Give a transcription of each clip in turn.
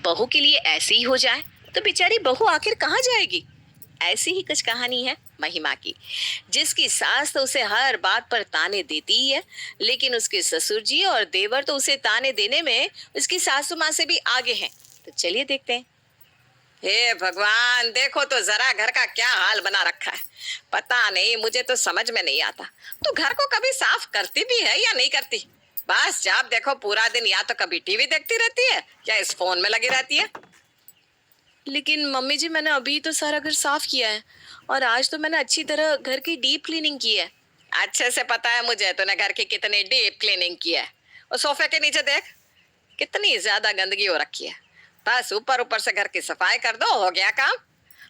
बहू के लिए ऐसे ही हो जाए तो बेचारी बहू आखिर कहाँ जाएगी। ऐसी ही कुछ कहानी है महिमा की, जिसकी सास तो उसे हर बात पर ताने देती ही है, लेकिन उसके ससुर जी और देवर तो उसे ताने देने में उसकी सासू माँ से भी आगे हैं। तो चलिए देखते हैं। हे भगवान, देखो तो जरा घर का क्या हाल बना रखा है। पता नहीं, मुझे तो समझ में नहीं आता। तो घर को कभी साफ करती भी है या नहीं करती। बस जब देखो पूरा दिन या तो कभी टीवी देखती रहती है या इस फोन में लगी रहती है। लेकिन मम्मी जी, मैंने अभी तो सारा घर साफ किया है और आज तो मैंने अच्छी तरह घर की डीप क्लीनिंग की है। अच्छे से पता है मुझे तूने घर की कितनी डीप क्लीनिंग की है। और सोफे के नीचे देख, कितनी ज्यादा गंदगी हो रखी है। बस ऊपर ऊपर से घर की सफाई कर दो, हो गया काम।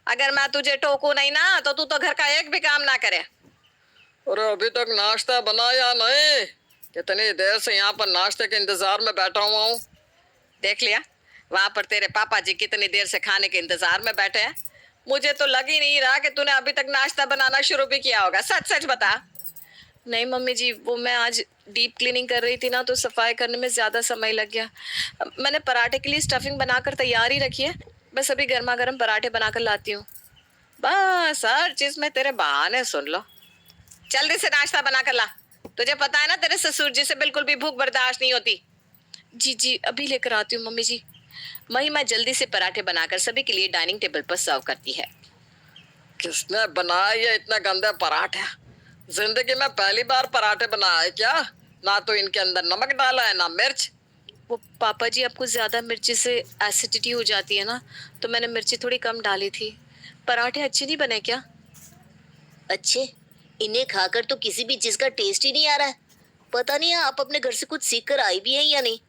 अगर मैं तुझे टोकू नहीं ना तो तू तो घर का एक भी काम ना करे। अरे अभी तक नाश्ता बनाया नहीं? कितनी देर से यहाँ पर नाश्ते के इंतजार में बैठा हुआ हूँ। देख लिया, वहां पर तेरे पापा जी कितनी देर से खाने के इंतजार में बैठे हैं। मुझे तो लग ही नहीं रहा कि तूने अभी तक नाश्ता बनाना शुरू भी किया होगा। सच सच बता। नहीं मम्मी जी, वो मैं आज डीप क्लीनिंग कर रही थी ना, तो सफाई करने में ज्यादा समय लग गया। मैंने पराठे के लिए स्टफिंग बनाकर तैयार ही रखी है, बस अभी गर्मा गर्म पराठे बनाकर लाती हूँ। बस हर चीज में तेरे बहाने सुन लो। जल्दी से नाश्ता बना कर ला। तुझे पता है ना, तेरे ससुर जी से बिल्कुल भी भूख बर्दाश्त नहीं होती। जी जी, अभी लेकर आती हूँ मम्मी जी। महिमा जल्दी से पराठे बनाकर सभी के लिए डाइनिंग टेबल पर सर्व करती है। किसने बनाया ये इतने गंदे पराठे? जिंदगी में पहली बार पराठे बनाया है क्या? ना तो इनके अंदर नमक डाला है ना मिर्च। वो पापा जी, आपको ज्यादा मिर्ची से एसिडिटी हो जाती है ना, तो मैंने मिर्ची थोड़ी कम डाली थी। पराठे अच्छे नहीं बने क्या? अच्छे? इन्हें खाकर तो किसी भी चीज का टेस्ट ही नहीं आ रहा है। पता नहीं आप अपने घर से कुछ सीख कर आई भी हैं या नहीं।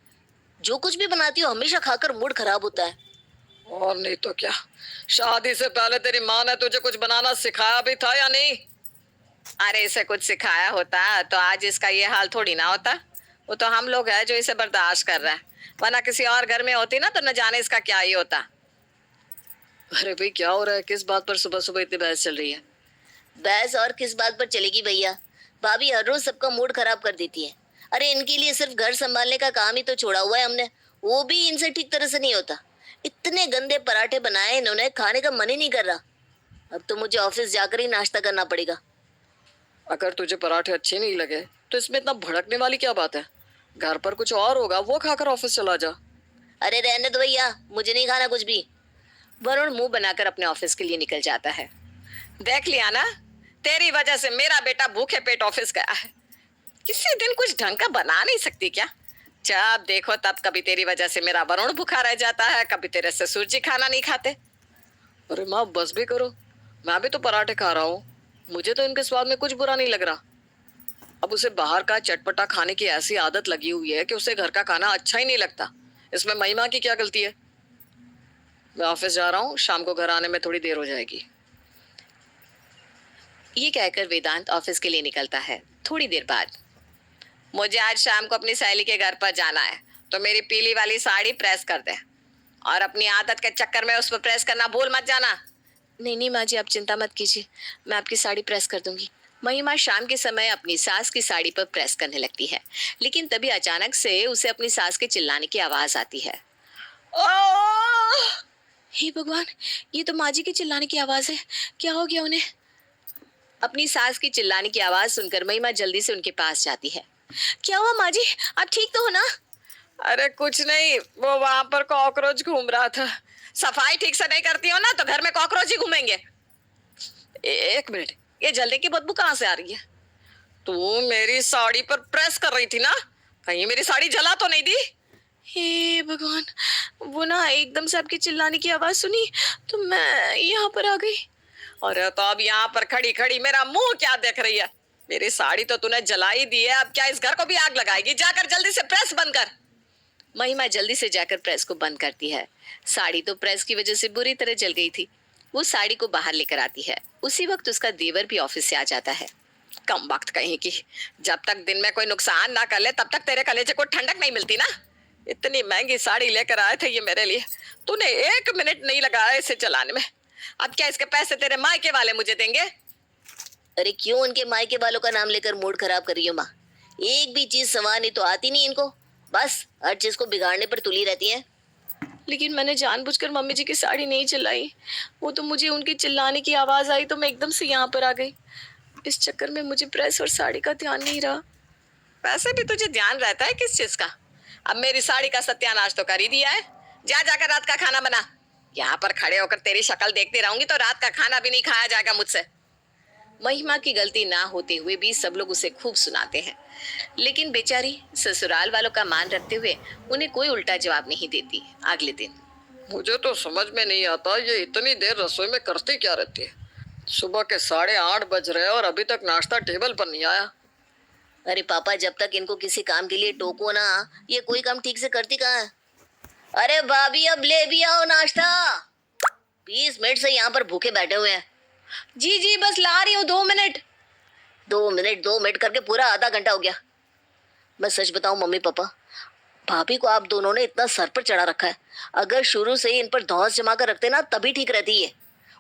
जो कुछ भी बनाती हो हमेशा खाकर मूड खराब होता है। और नहीं तो क्या, शादी से पहले तेरी माँ ने तुझे कुछ बनाना सिखाया भी था या नहीं? अरे इसे कुछ सिखाया होता तो आज इसका ये हाल थोड़ी ना होता। वो तो हम लोग हैं जो इसे बर्दाश्त कर रहे हैं, वरना किसी और घर में होती ना तो न जाने इसका क्या ही होता। अरे भाई, क्या हो रहा है? किस बात पर सुबह सुबह इतनी बहस चल रही है? बहस और किस बात पर चलेगी भैया। भाभी हर रोज सबका मूड खराब कर देती है। अरे इनके लिए सिर्फ घर संभालने का काम ही तो छोड़ा हुआ है हमने, वो भी इनसे ठीक तरह से नहीं होता। इतने गंदे पराठे बनाए इन्होंने, खाने का मन ही नहीं कर रहा। अब तो मुझे ऑफिस जाकर ही नाश्ता करना पड़ेगा। अगर तुझे पराठे अच्छे नहीं लगे तो इसमें इतना भड़कने वाली क्या बात है? घर पर कुछ और होगा, वो खाकर ऑफिस चला जा। अरे रहने दो भैया, मुझे नहीं खाना कुछ भी। वरुण मुंह बनाकर अपने ऑफिस के लिए निकल जाता है। देख लिया ना, तेरी वजह से मेरा बेटा भूखे पेट ऑफिस गया है। किसी दिन कुछ ढंग का बना नहीं सकती क्या? जब देखो तब कभी तेरी वजह से मेरा वरुण भूखा रह जाता है, कभी तेरे ससुर जी खाना नहीं खाते। अरे माँ, बस भी करो। मैं भी तो पराठे खा रहा हूँ, मुझे तो इनके स्वाद में कुछ बुरा नहीं लग रहा। अब उसे बाहर का चटपटा खाने की ऐसी आदत लगी हुई है कि उसे घर का खाना अच्छा ही नहीं लगता। इसमें महिमा की क्या गलती है? मैं ऑफिस जा रहा हूँ, शाम को घर आने में थोड़ी देर हो जाएगी। ये कहकर वेदांत ऑफिस के लिए निकलता है। थोड़ी देर बाद, मुझे आज शाम को अपनी सहेली के घर पर जाना है, तो मेरी पीली वाली साड़ी प्रेस कर दे। और अपनी आदत के चक्कर में उस पर प्रेस करना भूल मत जाना। नहीं नहीं माँ जी, आप चिंता मत कीजिए, मैं आपकी साड़ी प्रेस कर दूंगी। महिमा शाम के समय अपनी सास की साड़ी पर प्रेस करने लगती है, लेकिन तभी अचानक से उसे अपनी सास के चिल्लाने की आवाज आती है। हे भगवान, ये तो माँ जी के चिल्लाने की आवाज है। क्या हो गया उन्हें? अपनी सास की चिल्लाने की आवाज सुनकर महिमा जल्दी से उनके पास जाती है। क्या हुआ माँ जी, आप ठीक तो हो ना? अरे कुछ नहीं, वो वहां पर कॉकरोच घूम रहा था। सफाई ठीक से नहीं करती हो ना तो घर में कॉकरोच ही घूमेंगे। एक मिनट, ये जलने की बदबू कहाँ से आ रही है? तू मेरी साड़ी पर प्रेस कर रही थी ना, कहीं मेरी साड़ी जला तो नहीं दी? हे भगवान, वो ना एकदम से आपकी चिल्लाने की आवाज सुनी तो मैं यहाँ पर आ गई। अरे तो अब यहाँ पर खड़ी खड़ी मेरा मुंह क्या देख रही है? मेरी साड़ी तो तूने जलाई दी है, अब क्या इस घर को भी आग लगाएगी? जाकर जल्दी से प्रेस बंद कर। महिमा जल्दी से जाकर प्रेस को बंद करती है। साड़ी तो प्रेस की वजह से बुरी तरह जल गई थी। वो साड़ी को बाहर लेकर आती है। उसी वक्त उसका देवर भी ऑफिस से आ जाता है। कम वक्त कहीं की, जब तक दिन में कोई नुकसान ना कर ले तब तक तेरे कलेजे को ठंडक नहीं मिलती ना। इतनी महंगी साड़ी लेकर आए थे ये मेरे लिए, तूने एक मिनट नहीं लगाया इसे चलाने में। अब क्या इसके पैसे तेरे मायके वाले मुझे देंगे? अरे क्यों उनके मायके वालों का नाम लेकर मूड खराब कर रही हो माँ। एक भी चीज संवारनी तो आती नहीं इनको, बस हर चीज को बिगाड़ने पर तुली रहती है। लेकिन मैंने जानबूझकर मम्मी जी की साड़ी नहीं चिल्लाई। वो तो मुझे उनकी चिल्लाने की आवाज़ आई तो मैं एकदम से यहाँ पर आ गई। इस चक्कर में मुझे प्रेस और साड़ी का ध्यान नहीं रहा। वैसे भी तुझे ध्यान रहता है किस चीज का? अब मेरी साड़ी का सत्यानाश तो कर ही दिया है। जा जाकर रात का खाना बना। यहाँ पर खड़े होकर तेरी शक्ल देखती रहूंगी तो रात का खाना भी नहीं खाया जाएगा मुझसे। महिमा की गलती ना होते हुए भी सब लोग उसे खूब सुनाते हैं, लेकिन बेचारी ससुराल वालों का मान रखते हुए उन्हें कोई उल्टा जवाब नहीं देती। अगले दिन मुझे तो समझ में नहीं आता ये इतनी देर रसोई में करती क्या रहती है। सुबह के 8:30 बज रहे हैं और अभी तक नाश्ता टेबल पर नहीं आया। अरे पापा, जब तक इनको किसी काम के लिए टोको ना, ये कोई काम ठीक से करती कहाँ है। अरे भाभी, अब ले भी आओ नाश्ता। 20 मिनट से यहाँ पर भूखे बैठे हुए हैं। जी जी बस ला रही हूँ, 2 मिनट। 2 मिनट 2 मिनट करके पूरा आधा घंटा हो गया। मैं सच बताऊं मम्मी पापा, भाभी को आप दोनों ने इतना सर पर चढ़ा रखा है। अगर शुरू से ही इन पर धौंस जमा कर रखते ना, तभी ठीक रहती है।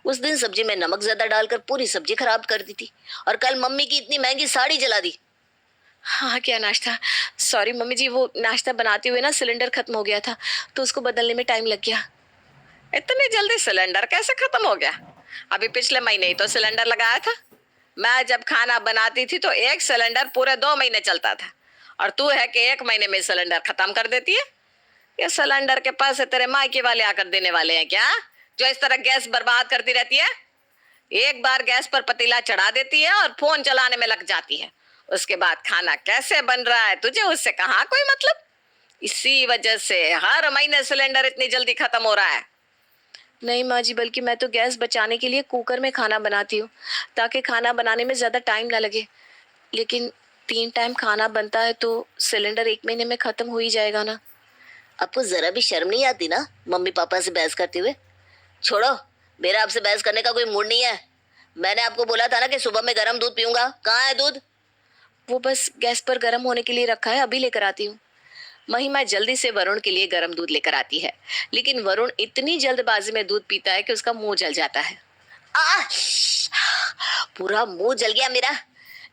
उस दिन सब्जी में नमक ज्यादा डालकर पूरी सब्जी खराब कर दी थी, और कल मम्मी की इतनी महंगी साड़ी जला दी। हाँ क्या नाश्ता? सॉरी मम्मी जी, वो नाश्ता बनाते हुए ना सिलेंडर खत्म हो गया था तो उसको बदलने में टाइम लग गया। इतनी जल्दी सिलेंडर कैसे खत्म हो गया? अभी पिछले महीने ही तो सिलेंडर लगाया था। मैं जब खाना बनाती थी तो एक सिलेंडर पूरे 2 महीने चलता था, और तू है कि 1 महीने में सिलेंडर खत्म कर देती है। ये सिलेंडर के पास तेरे मायके वाले आकर देने वाले हैं क्या, जो इस तरह गैस बर्बाद करती रहती है? एक बार गैस पर पतीला चढ़ा देती है और फोन चलाने में लग जाती है। उसके बाद खाना कैसे बन रहा है तुझे उससे कहाँ कोई मतलब। इसी वजह से हर महीने सिलेंडर इतनी जल्दी खत्म हो रहा है। नहीं माँ जी, बल्कि मैं तो गैस बचाने के लिए कुकर में खाना बनाती हूँ, ताकि खाना बनाने में ज़्यादा टाइम ना लगे। लेकिन 3 टाइम खाना बनता है तो सिलेंडर 1 महीने में ख़त्म हो ही जाएगा ना। आपको जरा भी शर्म नहीं आती ना मम्मी पापा से बहस करते हुए? छोड़ो, मेरा आपसे बहस करने का कोई मूड नहीं है। मैंने आपको बोला था ना कि सुबह में गर्म दूध पीऊंगा। कहाँ है दूध? वो बस गैस पर गर्म होने के लिए रखा है, अभी लेकर आती हूँ। महिमा जल्दी से वरुण के लिए गर्म दूध लेकर आती है, लेकिन वरुण इतनी जल्दबाजी में दूध पीता है कि उसका मुंह जल जाता है। आ! पूरा मुंह जल गया मेरा।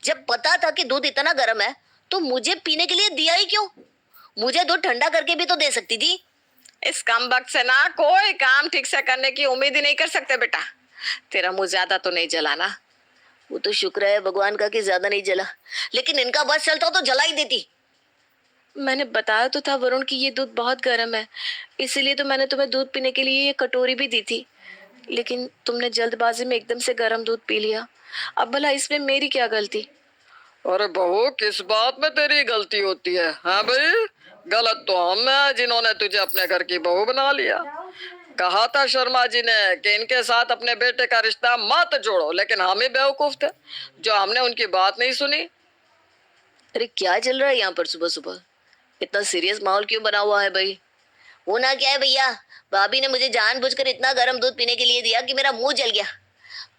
जब पता था कि दूध इतना गर्म है तो मुझे पीने के लिए दिया ही क्यों? मुझे दूध ठंडा करके भी तो दे सकती थी। इस कमबख्त से ना कोई काम ठीक से करने की उम्मीद ही नहीं कर सकते बेटा। तेरा मुंह ज्यादा तो नहीं जलाना। वो तो शुक्र है भगवान का कि ज्यादा नहीं जला, लेकिन इनका बस चलता तो जला ही देती। मैंने बताया तो था वरुण कि ये दूध बहुत गर्म है, इसीलिए तो मैंने तुम्हें दूध पीने के लिए ये कटोरी भी दी थी, लेकिन तुमने जल्दबाजी में एकदम से गर्म दूध पी लिया। अब भला इसमें मेरी क्या गलती? अरे बहू, किस बात में तेरी गलती होती है? हाँ भाई, गलत तो हम हैं जिन्होंने तुझे अपने घर की बहू बना लिया। कहा था शर्मा जी ने कि इनके साथ अपने बेटे का रिश्ता मत जोड़ो, लेकिन हम ही बेवकूफ थे जो हमने उनकी बात नहीं सुनी। अरे क्या चल रहा है यहाँ पर सुबह सुबह? इतना सीरियस माहौल क्यों बना हुआ है भाई? होना क्या है भैया, भाभी ने मुझे जानबूझकर इतना गर्म दूध पीने के लिए दिया कि मेरा मुंह जल गया।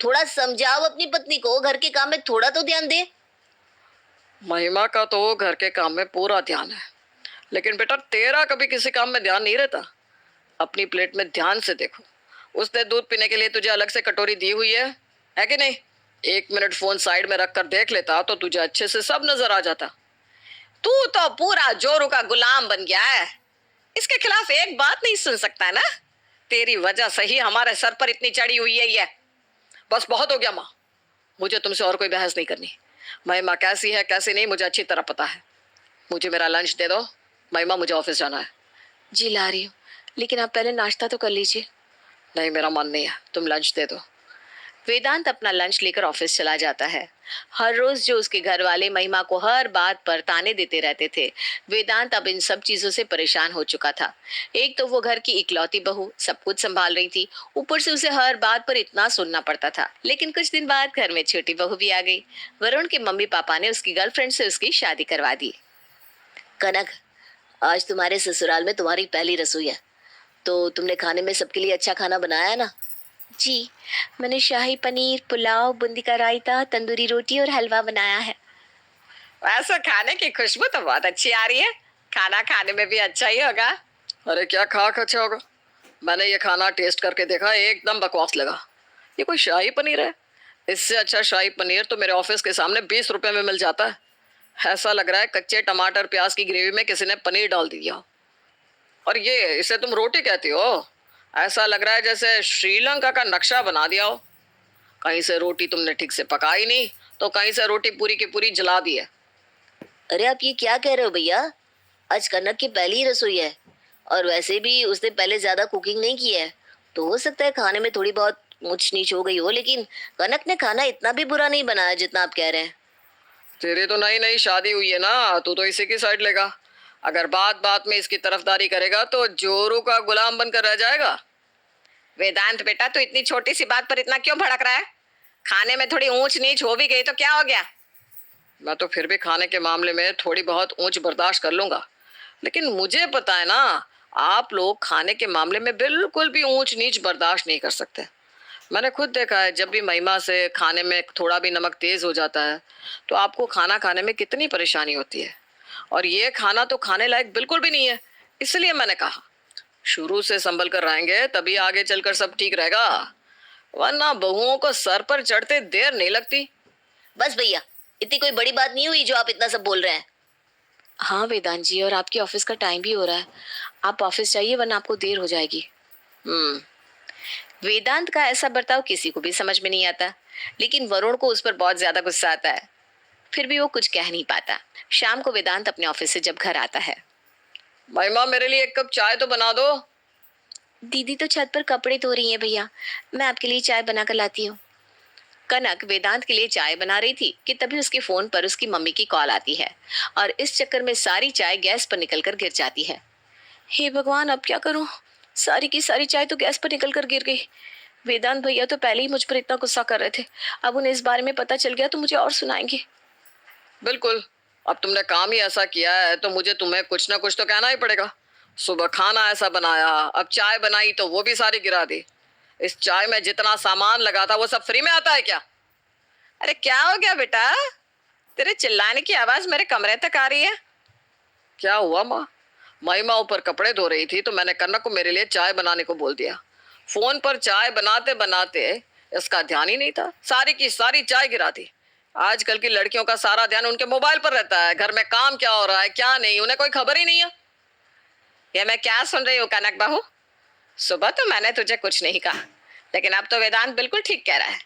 थोड़ा समझाओ अपनी पत्नी को, घर के काम में थोड़ा तो ध्यान दे। महिमा का तो घर के काम में पूरा ध्यान है, लेकिन बेटा तेरा कभी किसी काम में ध्यान नहीं रहता। अपनी प्लेट में ध्यान से देखो, उसने दूध पीने के लिए तुझे अलग से कटोरी दी हुई है कि नहीं? 1 मिनट फोन साइड में रखकर देख लेता तो तुझे अच्छे से सब नजर आ जाता। तू तो पूरा जोरू का गुलाम बन गया है, इसके खिलाफ एक बात नहीं सुन सकता है ना। तेरी वजह से ही हमारे सर पर इतनी चढ़ी हुई है ये। बस बहुत हो गया माँ, मुझे तुमसे और कोई बहस नहीं करनी। महिमा कैसी है कैसी नहीं मुझे अच्छी तरह पता है। मुझे मेरा लंच दे दो महिमा, मुझे ऑफिस जाना है। जी ला रही हूँ, लेकिन आप पहले नाश्ता तो कर लीजिए। नहीं, मेरा मन नहीं है, तुम लंच दे दो। वेदांत अपना लंच लेकर ऑफिस चला जाता है। हर रोज जो उसके घर वाले महिमा को हर बात पर ताने देते रहते थे, वेदांत अब इन सब चीजों से परेशान हो चुका था। एक तो वो घर की इकलौती बहू सब कुछ संभाल रही थी, ऊपर से उसे हर बात पर इतना सुनना पड़ता था। लेकिन कुछ दिन बाद घर में छोटी बहू भी आ गई। वरुण के मम्मी पापा ने उसकी गर्लफ्रेंड से उसकी शादी करवा दी। कनक, आज तुम्हारे ससुराल में तुम्हारी पहली रसोई है, तो तुमने खाने में सबके लिए अच्छा खाना बनाया है ना? जी, मैंने शाही पनीर, पुलाव, बूंदी का रायता, तंदूरी रोटी और हलवा बनाया है। वैसे खाने की खुशबू तो बहुत अच्छी आ रही है, खाना खाने में भी अच्छा ही होगा। अरे क्या खाक अच्छा होगा, मैंने ये खाना टेस्ट करके देखा, एकदम बकवास लगा। ये कोई शाही पनीर है? इससे अच्छा शाही पनीर तो मेरे ऑफिस के सामने 20 रुपए में मिल जाता है। ऐसा लग रहा है कच्चे टमाटर प्याज की ग्रेवी में किसी ने पनीर डाल दिया। और ये इसे तुम रोटी कहती हो? ऐसा लग रहा है जैसे श्रीलंका का नक्शा बना दिया हो। कहीं से रोटी तुमने ठीक से पकाई नहीं, तो कहीं से रोटी पूरी की पूरी जला दी है। अरे आप ये क्या कह रहे हो भैया? आज कनक की पहली ही रसोई है, और वैसे भी उसने पहले ज्यादा कुकिंग नहीं की है, तो हो सकता है खाने में थोड़ी बहुत ऊंच नीच हो गई हो, लेकिन कनक ने खाना इतना भी बुरा नहीं बनाया जितना आप कह रहे हैं। तेरी तो नई नई शादी हुई है ना, तू तो इसी की साइड लेगा। अगर बात बात में इसकी तरफदारी करेगा तो जोरू का गुलाम बनकर रह जाएगा। वेदांत बेटा, तू इतनी छोटी सी बात पर इतना क्यों भड़क रहा है? खाने में थोड़ी ऊंच नीच हो भी गई तो क्या हो गया? मैं तो फिर भी खाने के मामले में थोड़ी बहुत ऊंच बर्दाश्त कर लूंगा, लेकिन मुझे पता है ना, आप लोग खाने के मामले में बिल्कुल भी ऊंच नीच बर्दाश्त नहीं कर सकते। मैंने खुद देखा है, जब भी महिमा से खाने में थोड़ा भी नमक तेज हो जाता है तो आपको खाना खाने में कितनी परेशानी होती है। और ये खाना तो खाने लायक बिल्कुल भी नहीं है। इसलिए मैंने कहा शुरू से संभल कर रहेंगे तभी आगे चलकर सब ठीक रहेगा, वरना बहुओं को सर पर चढ़ते देर नहीं लगती। बस भैया, इतनी कोई बड़ी बात नहीं हुई जो आप इतना सब बोल रहे हैं। हाँ वेदांत जी, और आपके ऑफिस का टाइम भी हो रहा है। आप ऑफिस जाइए वरना आपको देर हो जाएगी। हम्म। वेदांत का ऐसा बर्ताव किसी को भी समझ में नहीं आता, लेकिन वरुण को उस पर बहुत ज्यादा गुस्सा आता है। फिर भी वो कुछ कह नहीं पाता। शाम को वेदांत अपने ऑफिस से जब घर आता है, महिमा, मेरे लिए एक कप चाय तो बना दो। दीदी तो छत पर कपड़े धो रही हैं भैया, मैं आपके लिए चाय बनाकर लाती हूँ। कनक वेदांत के लिए चाय बना रही थी कि तभी उसके फोन पर उसकी मम्मी की कॉल आती है, और इस चक्कर में सारी चाय गैस पर निकलकर गिर जाती है। हे भगवान, अब क्या करूं? सारी की सारी चाय तो गैस पर निकलकर गिर गई। वेदांत भैया तो पहले ही मुझ पर इतना गुस्सा कर रहे थे, अब उन्हें इस बारे में पता चल गया तो मुझे और सुनाएंगे। बिल्कुल, अब तुमने काम ही ऐसा किया है तो मुझे तुम्हें कुछ ना कुछ तो कहना ही पड़ेगा। सुबह खाना ऐसा बनाया, अब चाय बनाई तो वो भी सारी गिरा दी। इस चाय में जितना सामान लगा था वो सब फ्री में आता है क्या? अरे क्या हो गया बेटा? तेरे चिल्लाने की आवाज मेरे कमरे तक आ रही है। क्या हुआ माँ? महिमा ऊपर कपड़े धो रही थी तो मैंने कनक को मेरे लिए चाय बनाने को बोल दिया। फोन पर चाय बनाते बनाते इसका ध्यान ही नहीं था, सारी की सारी चाय गिरा दी। आजकल की लड़कियों का सारा ध्यान उनके मोबाइल पर रहता है, घर में काम क्या हो रहा है क्या नहीं उन्हें कोई खबर ही नहीं है। ये मैं क्या सुन रही हूँ कनक बहू? सुबह तो मैंने तुझे कुछ नहीं कहा, लेकिन अब तो वेदांत बिल्कुल ठीक कह रहा है।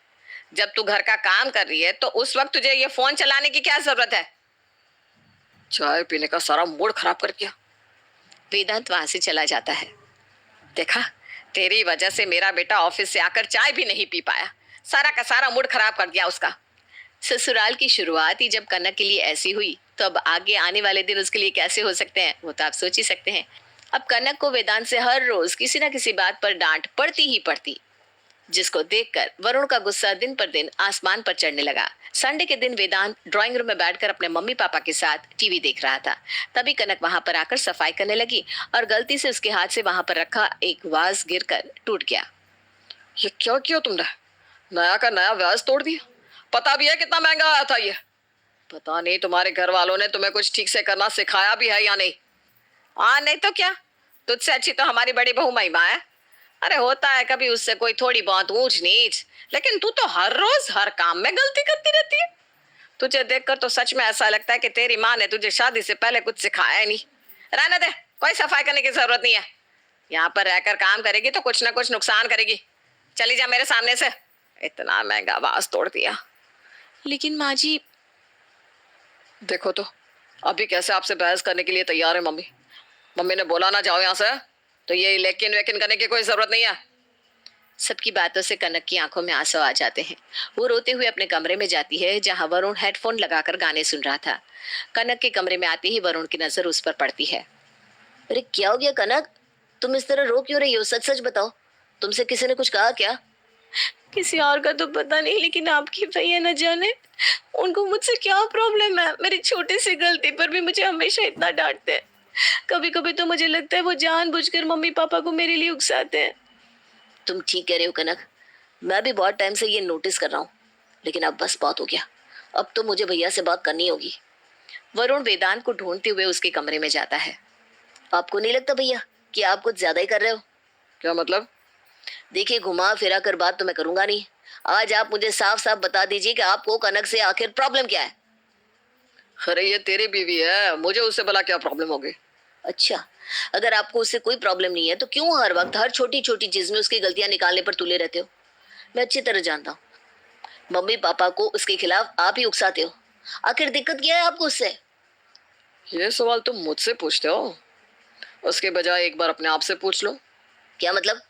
जब तू घर का काम कर रही है तो उस वक्त तुझे ये फोन चलाने की क्या जरूरत है? चाय पीने का सारा मूड खराब कर दिया। वेदांत वहां से चला जाता है। देखा, तेरी वजह से मेरा बेटा ऑफिस से आकर चाय भी नहीं पी पाया, सारा का सारा मूड खराब कर दिया उसका। ससुराल की शुरुआत ही जब कनक के लिए ऐसी हुई तो अब आगे आने वाले दिन उसके लिए कैसे हो सकते हैं वो तो आप सोच ही सकते हैं। अब कनक को वेदांत से हर रोज किसी न किसी बात पर डांट पड़ती ही पड़ती, जिसको देखकर वरुण का गुस्सा दिन पर दिन आसमान पर चढ़ने लगा। संडे के दिन वेदांत ड्राइंग रूम में बैठकर अपने मम्मी पापा के साथ टीवी देख रहा था। तभी कनक वहां पर आकर सफाई करने लगी और गलती से उसके हाथ से वहां पर रखा एक वाज गिरकर टूट गया। ये क्या किया तुमने? नया का नया व्याज तोड़ दिया। पता भी है कितना महंगा आया था ये? पता नहीं तुम्हारे घर वालों ने तुम्हें कुछ ठीक से करना सिखाया भी है या नहीं। हाँ नहीं तो क्या, तुझसे अच्छी तो हमारी बड़ी बहू महिमा है। अरे होता है कभी उससे कोई थोड़ी बहुत ऊंच नीच, लेकिन तू तो हर रोज हर काम में गलती करती रहती है। तुझे देखकर तो सच में ऐसा लगता है कि तेरी माँ ने तुझे शादी से पहले कुछ सिखाया ही नहीं। रहने दे, कोई सफाई करने की जरूरत नहीं है। यहाँ पर रहकर काम करेगी तो कुछ ना कुछ नुकसान करेगी। चली जा मेरे सामने से। इतना महंगा वास तोड़ दिया। लेकिन माँ जी, देखो तो अभी कैसे आपसे बहस करने के लिए तैयार है मम्मी। मम्मी ने बोला ना जाओ यहाँ से, तो ये लेकिन वेकिन करने की कोई जरूरत नहीं है। सबकी बातों से कनक की आंखों में आंसू आ जाते हैं। वो रोते हुए अपने कमरे में जाती है जहां वरुण हेडफोन लगाकर गाने सुन रहा था। कनक के कमरे में आते ही वरुण की नजर उस पर पड़ती है। अरे क्या हो गया कनक? तुम इस तरह रो क्यों रही हो? सच सच बताओ, तुमसे किसी ने कुछ कहा क्या? किसी और का तो पता नहीं, लेकिन आपकी भैया न जाने उनको मुझसे क्या प्रॉब्लम है। मेरी छोटी सी गलती पर भी मुझे हमेशा इतना डांटते हैं। कभी कभी तो मुझे लगता है वो जानबूझकर मम्मी पापा को मेरे लिए उकसाते हैं। तुम ठीक कह रहे हो कनक, मैं भी बहुत टाइम से ये नोटिस कर रहा हूँ, लेकिन अब बस बहुत हो गया। अब तो मुझे भैया से बात करनी होगी। वरुण वेदांत को ढूंढते हुए उसके कमरे में जाता है। आपको नहीं लगता भैया कि आप कुछ ज्यादा ही कर रहे हो? क्या मतलब? देखिए, घुमा फिरा कर बात तो मैं करूंगा नहीं। आज आप मुझे साफ साफ बता दीजिए कि आपको कनक से आखिर प्रॉब्लम क्या है। अरे ये तेरी बीवी है, मुझे उससे भला क्या प्रॉब्लम होगी? अच्छा, अगर आपको उससे कोई प्रॉब्लम नहीं है तो क्यों हर वक्त हर छोटी छोटी चीज में उसकी गलतियां निकालने पर तुले रहते हो? मैं अच्छी तरह जानता हूँ, मम्मी पापा को उसके खिलाफ आप ही उकसाते हो। आखिर दिक्कत क्या है आपको उससे? ये सवाल तुम मुझसे पूछते हो, उसके बजाय एक बार अपने आप से पूछ लो। क्या मतलब?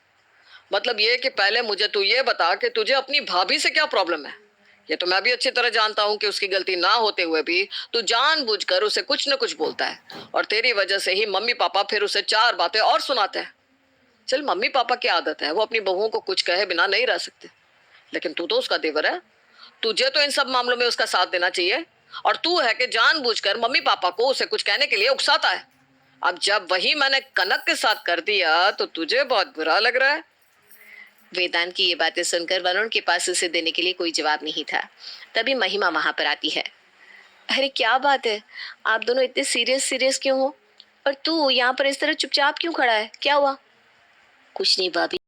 मतलब ये कि पहले मुझे तू ये बता कि तुझे अपनी भाभी से क्या प्रॉब्लम है। ये तो मैं भी अच्छी तरह जानता हूँ कि उसकी गलती ना होते हुए भी तू जानबूझकर उसे कुछ न कुछ बोलता है, और तेरी वजह से ही मम्मी पापा फिर उसे चार बातें और सुनाते हैं। चल, मम्मी पापा की आदत है, वो अपनी बहुओं को कुछ कहे बिना नहीं रह सकते, लेकिन तू तो उसका देवर है। तुझे तो इन सब मामलों में उसका साथ देना चाहिए, और तू है कि जानबूझकर मम्मी पापा को उसे कुछ कहने के लिए उकसाता है। अब जब वही मैंने कनक के साथ कर दिया तो तुझे बहुत बुरा लग रहा है। वेदांत की ये बातें सुनकर वरुण के पास उसे देने के लिए कोई जवाब नहीं था। तभी महिमा वहां पर आती है। अरे क्या बात है, आप दोनों इतने सीरियस सीरियस क्यों हो? और तू यहाँ पर इस तरह चुपचाप क्यों खड़ा है, क्या हुआ? कुछ नहीं भाभी,